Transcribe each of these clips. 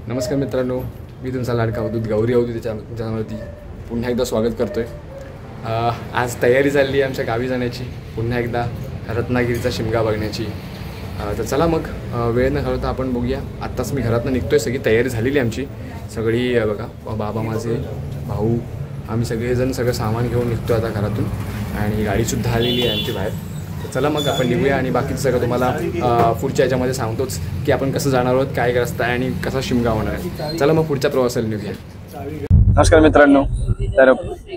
नमस्कार मित्रांनो, मी तुमचा लाडका अवधूत गौरी अवधूत चॅनलवरती पुन्हा एकदा स्वागत करतो आहे। आज तयारी चालली आहे आमच्या गावी जाण्याची, पुन्हा एकदा रत्नागिरीचा शिमगा बघण्याची। तर चला मग वेळ न घालवता आपण बघूया। आत्ताच मी घरातून निघतो आहे, सगळी तयारी झालेली आमची सगळी। बघा, बाबा, माझे भाऊ, आम्ही सगळेजण सगळं सामान घेऊन निघतो आता घरातून, आणि गाडीसुद्धा आलेली आहे आमची बाहेर। तर चला मग आपण निघूया, आणि बाकीचं सगळं तुम्हाला पुढच्या याच्यामध्ये सांगतोच की आपण कसं जाणार आहोत, काय रस्ता आहे आणि कसा शिमगा होणार आहे। चला मग पुढच्या प्रवासाला निघूया। नमस्कार मित्रांनो, तर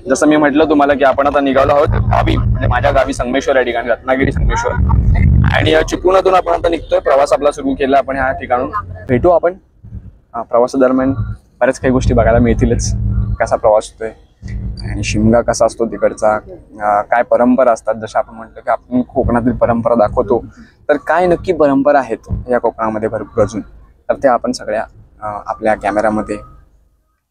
जसं मी म्हटलं तुम्हाला की आपण आता निघालो आहोत गावी, म्हणजे माझ्या गावी संगमेश्वर या ठिकाणी, रत्नागिरी संगमेश्वर, आणि चिपळूणतून आपण आता निघतोय। प्रवास आपला सुरू केला आपण ह्या ठिकाणून। भेटू आपण प्रवासादरम्यान, बऱ्याच काही गोष्टी बघायला मिळतीलच, कसा प्रवास होतोय आणि शिमगा कसा असतो तिकडचा, काय परंपरा असतात। जसं आपण म्हटलं की आपण कोकणातील परंपरा दाखवतो, तर काय नक्की परंपरा आहेत या कोकणामध्ये भरपूर अजून, तर ते आपण सगळ्या आपल्या कॅमेरामध्ये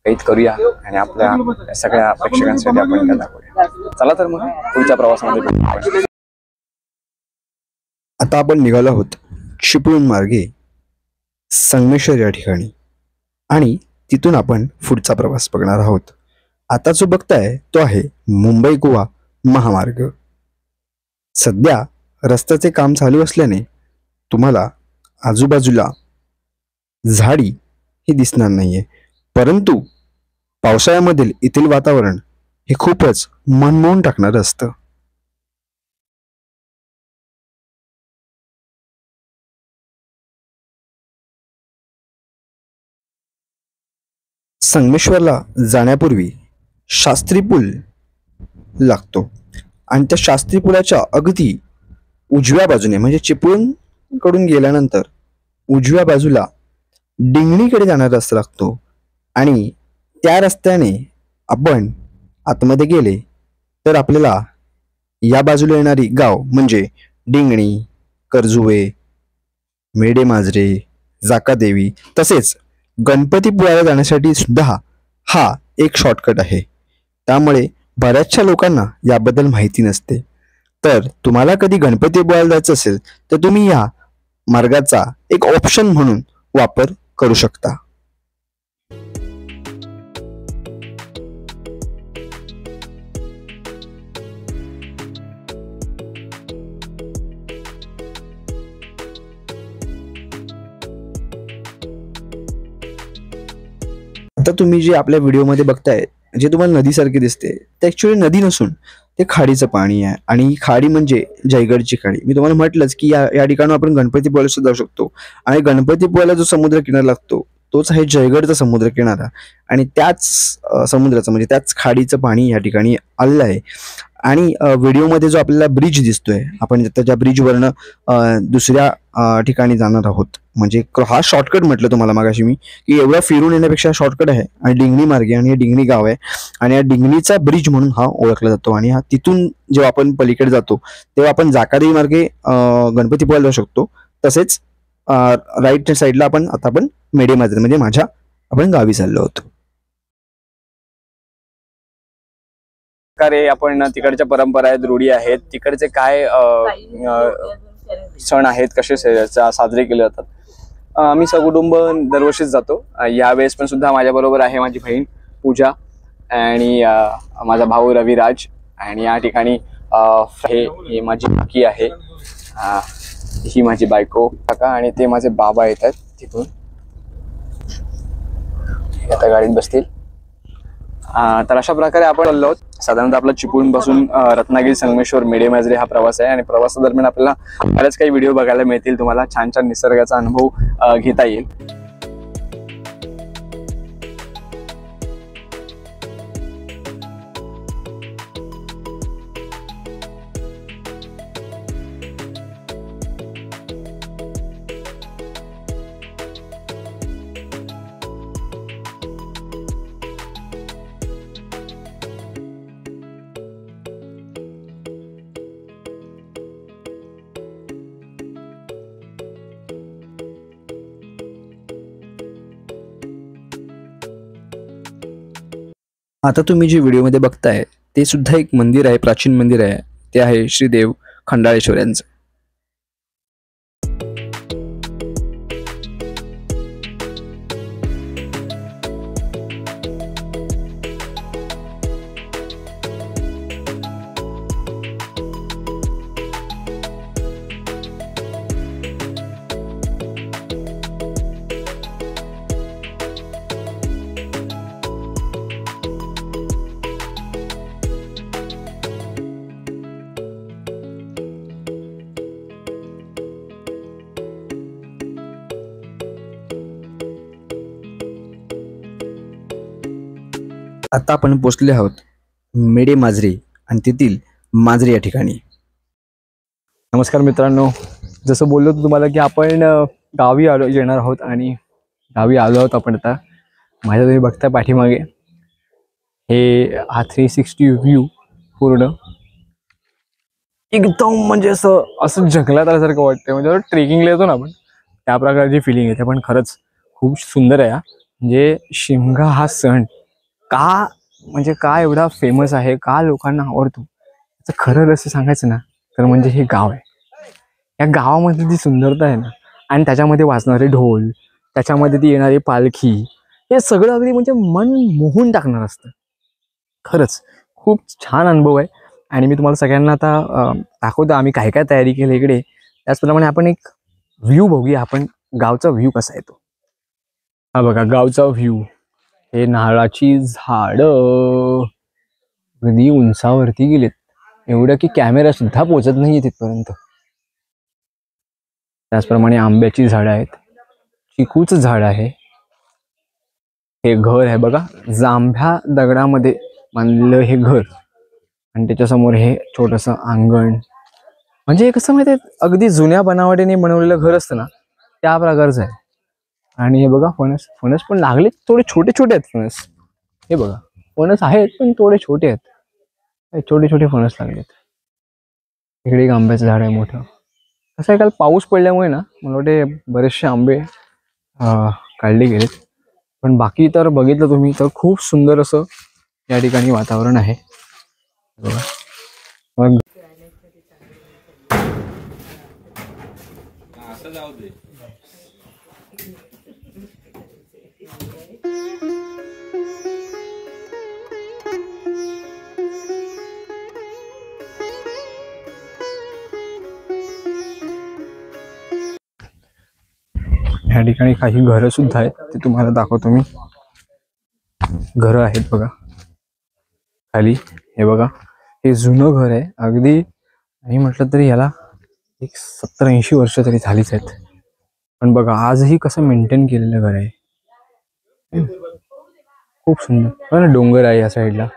कैद करूया आणि आपल्या सगळ्या प्रेक्षकांसाठी आपण त्या दाखवूया। चला तर मग पुढच्या प्रवासामध्ये भेटू। आता आपण निघालो आहोत चिपळूण मार्गे संगमेश्वर या ठिकाणी, आणि तिथून आपण पुढचा प्रवास बघणार आहोत। आता जो बघताय तो आहे मुंबई गोवा महामार्ग। सध्या रस्त्याचे काम चालू असल्याने तुम्हाला आजूबाजूला झाडी ही दिसणार नाहीये, परंतु पावसाळ्यामधील येथील वातावरण हे खूपच मनमोहून टाकणारं असतं। संगमेश्वरला जाण्यापूर्वी शास्त्री पूल लागतो, आणि त्या शास्त्री पुलाच्या अगदी उजव्या बाजूने, म्हणजे चिपळूण कडून गेल्यानंतर उजव्या बाजूला डिंगणीकडे जाणारा रस्ता लागतो, आणि त्या रस्त्याने आपण आतमध्ये गेले तर आपल्याला या बाजूला येणारी गाव म्हणजे डिंगणी, करजुवे, मेडेमाजरे, जाकादेवी, तसेच गणपतीपुळ्याला जाण्यासाठी सुद्धा हा एक शॉर्टकट आहे। त्यामुळे बऱ्याचशा लोकांना याबद्दल माहिती नसते। तर तुम्हाला कधी गणपतीपुळ्याला जायचं असेल तर तुम्ही या मार्गाचा एक ऑप्शन म्हणून वापर करू शकता। आता तुम्ही जे आपल्या व्हिडिओमध्ये बघताय, जे तुम्हाला नदीसारखे दिसते, ते ऍक्च्युअली नदी नसून ते खाडीचं पाणी आहे, आणि खाडी म्हणजे जयगडची खाडी। मी तुम्हाला म्हटलंच की या ठिकाणी आपण गणपतीपुळ्याला सुद्धा जाऊ शकतो, आणि गणपतीपुळ्याला जो समुद्र किनारा लागतो तोच आहे जयगडचा समुद्र किनारा, आणि त्याच समुद्राचं म्हणजे त्याच खाडीचं पाणी या ठिकाणी आलेलं आहे। आणि व्हिडिओमध्ये जो आपल्याला ब्रिज दिसतोय, आपण त्याच्या ब्रिजवरनं दुसऱ्या ठिकाणी जाणार आहोत। म्हणजे हा शॉर्टकट म्हटलं तुम्हाला मागाशी मी, की एवढा फिरून येण्यापेक्षा शॉर्टकट आहे, आणि डिंगणी मार्गे, आणि हे डिंगणी गाव आहे, आणि या डिंगणीचा ब्रिज म्हणून हा ओळखला जातो। आणि हा तिथून जेव्हा आपण पलीकडे जातो तेव्हा आपण जाकादेवी मार्गे गणपतीपुळ्याला जाऊ शकतो। तसेच राईट साईडला आपण मेडेमाजरे म्हणजे माझ्या आपण गावी चाललो होतो। आपण तिकडच्या परंपरा आहेत, रूढी आहेत, तिकडचे काय सण आहेत, कसे साजरे केले जातात। आम्ही सकुटुंब दरवर्षीच जातो। यावेळेस पण सुद्धा माझ्या बरोबर आहे माझी बहीण पूजा, आणि माझा भाऊ रविराज, आणि या ठिकाणी ही माझी मुलगी आहे, ही माझी बायको काका, आणि ते माझे बाबा येत आहेत तिथून, आता गाडीत बसतील। तर अशा प्रकारे आपण चाललो आहोत। साधारणतः आपला चिपळूण पासून रत्नागिरी, संगमेश्वर, मेडेमाजरे हा प्रवास आहे, आणि प्रवासादरम्यान आपल्याला बरेच काही व्हिडिओ बघायला मिळतील, तुम्हाला छान छान निसर्गाचा अनुभव घेता येईल। आता तुम्ही जे व्हिडिओमध्ये बघताय ते सुद्धा एक मंदिर आहे, प्राचीन मंदिर आहे। ते आहे श्रीदेव खंडाळेश्वर यांचं। आता आपण पोचले आहोत मेडे माजरी आणि तेथील माजरी या ठिकाणी. नमस्कार मित्रांनो, जसं बोललो होतो तुम्हाला की आपण गावी येणार आहोत आणि गावी आलो आहोत आपण. आता माझ्या तुम्ही बघता पाठीमागे हे हा 360 व्ह्यू पूर्ण एकदम म्हणजे असं जंगलात आल्यासारखं वाटतं. म्हणजे ट्रेकिंगला येतो ना आपण त्या प्रकारची फिलिंग येते. पण खरंच खूप सुंदर आहे. म्हणजे शिमगा हा सण का म्हणजे का एवढा फेमस आहे, का लोकांना आवडतो, त्याचं खरं रहस्य सांगायचं ना तर म्हणजे हे गाव आहे. या गावामध्ये जी सुंदरता आहे ना आणि त्याच्यामध्ये वाजणारे ढोल, त्याच्यामध्ये ती येणारी पालखी, हे सगळं अगदी म्हणजे मन मोहून टाकणार असतं. खरंच खूप छान अनुभव आहे. आणि मी तुम्हाला सगळ्यांना आता दाखवतो आम्ही काय काय तयारी केली इकडे. त्याचप्रमाणे आपण एक व्ह्यू बघूया, आपण गावचा व्ह्यू कसा येतो. हा बघा गावचा व्ह्यू. हे नारळाची झाडं कधी उंचावरती गेलेत, एवढं की कॅमेरा सुद्धा पोचत नाही तिथपर्यंत. त्याचप्रमाणे आंब्याची झाडं आहेत, चिकूचं झाड आहे. हे घर आहे बघा, जांभ्या दगडामध्ये बांधलेलं हे घर आणि त्याच्यासमोर हे छोटंसं अंगण. म्हणजे हे कसं माहिती आहे, अगदी जुन्या बनावटीने बनवलेलं घर असतं ना त्या प्रकारचं आहे. आणि हे बघा फणस, फणस पण लागले, थोडे छोटे छोटे आहेत फणस. हे बघा फणस आहेत पण थोडे छोटे आहेत, छोटे छोटे फणस लागलेत. इकडे एक आंब्याचं झाड आहे मोठं. कसं आहे, काल पाऊस पडल्यामुळे ना मला वाटते बरेचसे आंबे काढले गेलेत. पण बाकी तर बघितलं तुम्ही तर खूप सुंदर असं या ठिकाणी वातावरण आहे बघा. मग या ठिकाणी काही घरं सुद्धा आहेत, ते तुम्हाला दाखवतो मी. घरं आहेत बघा खाली. हे बघा हे जुनं घर आहे अगदी, नाही म्हटलं तरी याला एक 70-80 वर्ष तरी झालीच आहेत. पण बघा आजही कसं मेंटेन केलेलं घर आहे. खूप सुंदर. डोंगर आहे या साईडला.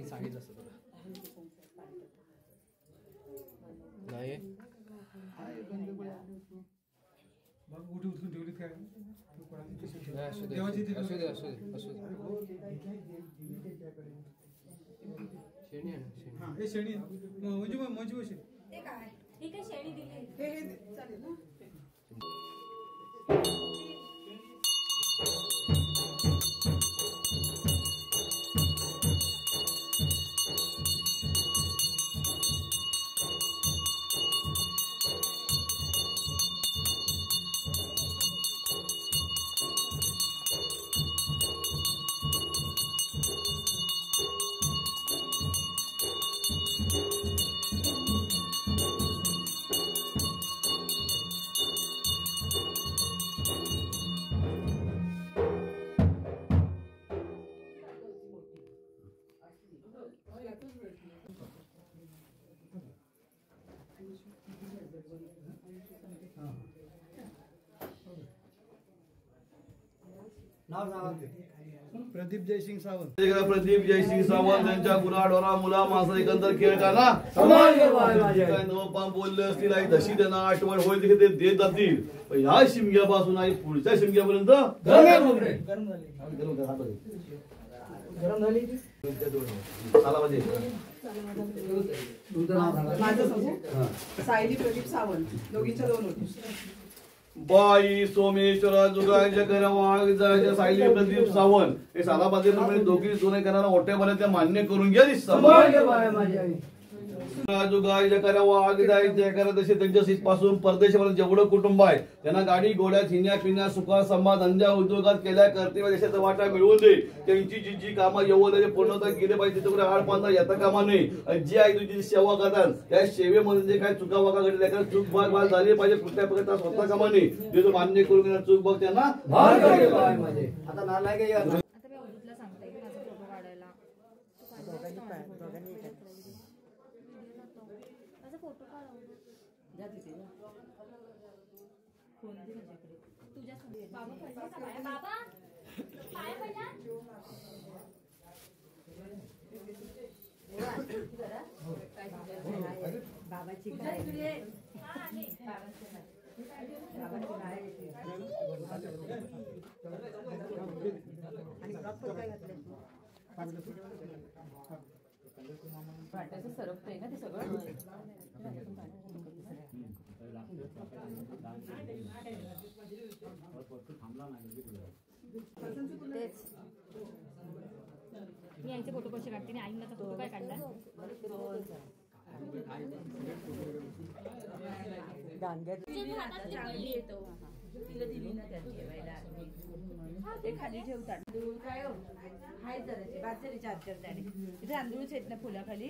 सांगितलं असतं तुला नाही उठून ठेवलीत काय असू दे असू दे असू दे असू दे शेणी आहे ना शेणी हा हे शेणी म्हणजे बसे ते काय हे काय शेणी दिली हे चालेल ना प्रदीप जयसिंग सावंत प्रदीप जयसिंग सावंत यांच्या गुराढोरा मुला मासा एकंदर खेळताना काय नवपाम बोलले असतील आई तशी त्यांना आठवण होईल ते देत जातील ह्या शिमग्यापासून आई पुढच्या शिमग्यापर्यंत गरम झाली माझं सांगू सायली प्रदीप सावंत दोघींच्या 2 होती बाई सोमेश्वरा जुगायच्या करा वाघ जायच्या सायली प्रदीप सावंत हे सालाबादीप्रमाणे दोघी जुने करणारा मोठ्यापर्यंत मान्य करून घ्या जुगाय जकारा वाघ जायच्या करा तसे त्यांच्या सीटपासून परदेशापर्यंत जेवढं कुटुंब आहे त्यांना गाडी घोड्यात हिन्या पिण्या सुखा संवाद धंद्या उद्योगात केल्या कर्तव्य देशाचा वाटा मिळवून दे त्यांची जी जी कामं येऊन पूर्णता केले पाहिजे तिच्याकडे आडपांना येता कामा नये जी आई तुझी सेवा करतात त्या सेवेमध्ये जे काही चुका वागा घडल्या कारण चूक भाग झाली पाहिजे कुठल्या प्रकारचा स्वतः कामा नये ते जो मान्य करून घेणार चूक भाग त्यांना आता मी अवधूतला सांगते माझा फोटो काढायला माझा फोटो काढ तुझ्या बाबा पाया पडला बाबाची वाटायचं सरकतंय ना ते सगळं मी आईचे फोटो कसे काढते आणि आईचा फोटो काय काढला चांगली येतो तिला दिली ना त्या ठेवायला ते खाली ठेवतात तांदूळ काय हो हाय जराचे बाजरी 4-4 दाणे इथे तांदूळच आहेत ना फुलाखाली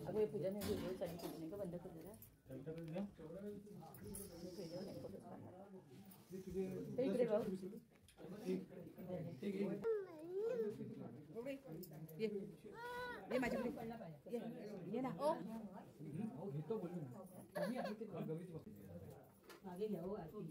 अगं पूजा नाही व्हिडिओ चालू नाही का बंद कर जरा इकडे बघ ये माझ्याकडे ये ना मागे घ्या हो आरती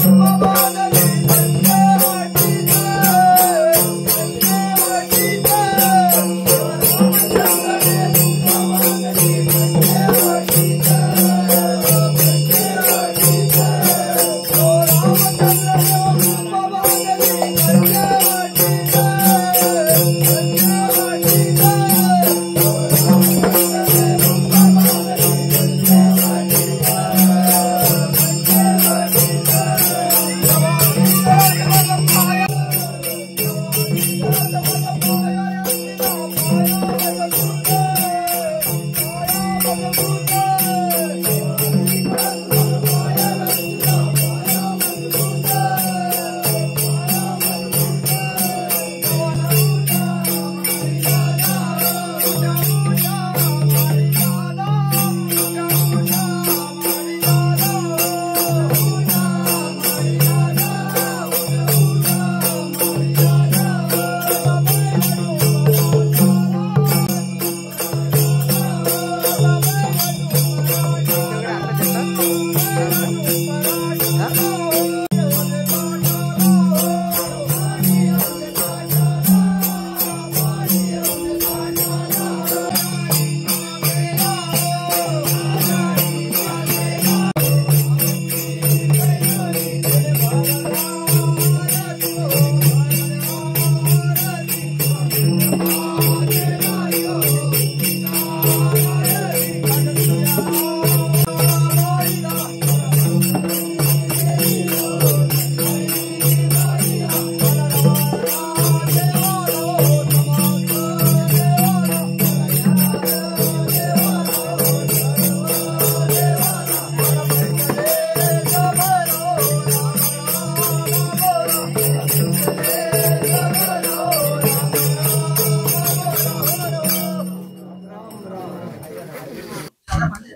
Come on.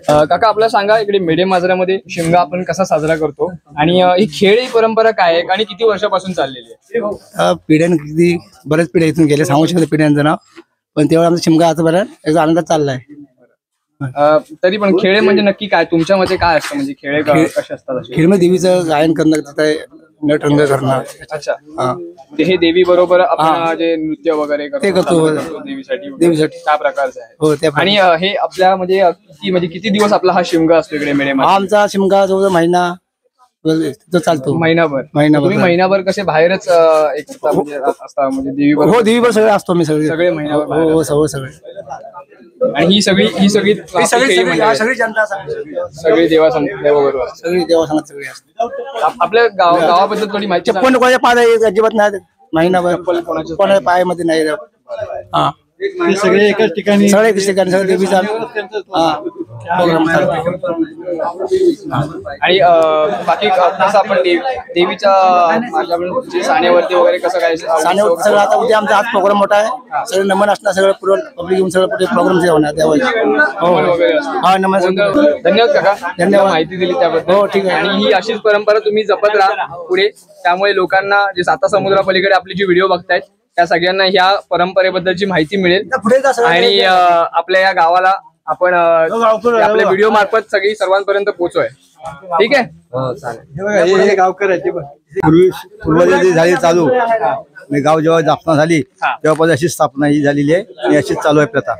काका आपल्याला सांगा इकडे मेढे माजऱ्यामध्ये शिमगा आपण कसा साजरा करतो आणि ही खेळ ही परंपरा काय आहे आणि किती वर्षापासून चाललेली आहे? पिढ्यान किती बऱ्याच पिढ्या इथून गेल्या, सांगू शकतो पिढ्यांचं नाव, पण तेव्हा आमचा शिमगा आता बऱ्याच एक आनंदात चाललाय. तरी पण खेळ म्हणजे नक्की काय तुमच्या मते काय असतं म्हणजे खेळ कसे असतात असे? खेळमध्ये देवीचं गायन करणं, तिथं नटरंग करणं. अच्छा हा. हे देवी बरोबर आपण जे नृत्य वगैरे ते करतो. देवीसाठी देवीसाठी. त्या प्रकारचं आहे. हो त्या आणि हे आपल्या म्हणजे किती दिवस आपला हा शिमगा असतो इकडे मेढे हा आमचा शिमगा जवळ महिना तो चालतो. महिनाभर तुम्ही महिनाभर कसे बाहेरच एक म्हणजे असता म्हणजे देवी हो देवीवर सगळे असतो मी सगळे महिनाभर हो बाहेर हो असता. सगळे आणि ही सगळी सगळी जनता सगळी देवाबरोबर असते. सगळी देवासंगत सगळी असते. आपल्या गावाबद्दल थोडी माहिती सांगा. चप्पल कोणाच्या पाय अजिबात नाही, महिनाभर कोणाच्या पायामध्ये नाही. हा सगळे एकाच ठिकाणी सगळे सगळं देवीचा प्रोग्राम चालतो. आणि बाकी कसं आपण देवीच्या आपल्या साण्यावरती वगैरे कसं काय सानेवर सगळं आता उद्या आमचा आज प्रोग्राम मोठा आहे, सगळे नमन असणार, सगळं पूर्ण पब्लिक येऊन सगळं प्रोग्राम होणार वगैरे असतं. हा नमन. धन्यवाद काका, धन्यवाद. माहिती दिली त्याबद्दल. हो ठीक आहे. आणि ही अशीच परंपरा तुम्ही जपत राहा पुढे, त्यामुळे लोकांना जे साता समुद्रापलीकडे आपली जी व्हिडिओ बघतायत त्या सगळ्यांना ह्या परंपरेबद्दलची माहिती मिळेल आणि आपल्या या गावाला आपण आपल्या व्हिडिओ मार्फत सगळी सर्वांपर्यंत पोहोचूय. ठीक आहे. हे गावकर आहे ते पण पूर्वजांची झाली चालू गाव जेव्हा स्थापना झाली तेव्हापासून अशी स्थापना ही झालेली आहे आणि अशीच चालू आहे प्रथा.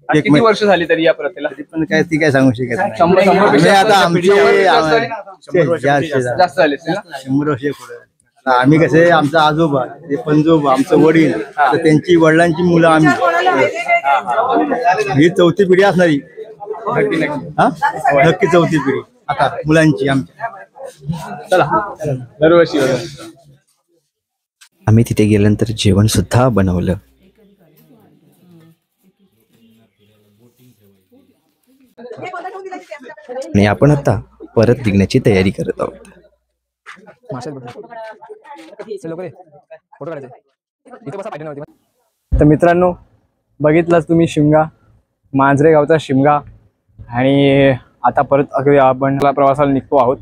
किती वर्ष झाली तरी या प्रथेला? पण काय ती काय सांगू शकत नाही. 100 पेक्षा आता आमचे जास्त झाले असतील ना? 100 वर्ष पुढे. आता आम्ही कसे आमचा आजोबा ते पंजोबा आमचं वडील तर त्यांची वडिलांची मुलं आम्ही ही चौथी पिढी असणारी. हा नक्की चौथी पिढी आता मुलांची आमच्या. चला दरवर्षी आम्ही तिथे गेल्यानंतर जेवण सुद्धा बनवलं. आणि आपण आता परत निघण्याची तयारी करत आहोत. तर मित्रांनो बघितलंच तुम्ही शिमगा, मांजरे गावचा शिमगा. आणि आता परत आपण प्रवासाला निघतो आहोत.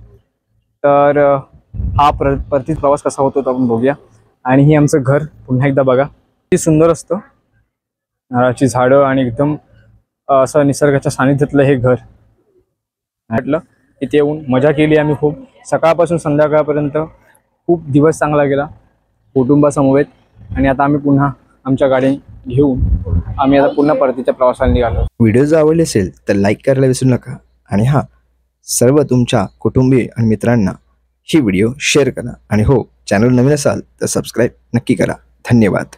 तर हा परतीत प्रवास कसा होतो आपण बघूया. आणि ही आमचं घर पुन्हा एकदा बघा, किती सुंदर असतं, नारळाची झाडं आणि एकदम असं निसर्गाच्या सानिध्यातलं हे घर. म्हटलं इथे येऊन मजा केली आम्ही खूप, सकाळपासून संध्याकाळपर्यंत खूप दिवस चांगला गेला कुटुंबासमवेत. आणि आता आम्ही पुन्हा आमच्या गाडी घेऊन आम्ही आता पुन्हा परतीच्या प्रवासाला निघालो. व्हिडिओ जर आवडले असेल तर लाईक करायला विसरू नका. आणि हां, सर्व तुमच्या कुटुंबीय आणि मित्रांना ही व्हिडिओ शेअर करा. आणि हो, चॅनल नवीन असाल तर सबस्क्राईब नक्की करा. धन्यवाद.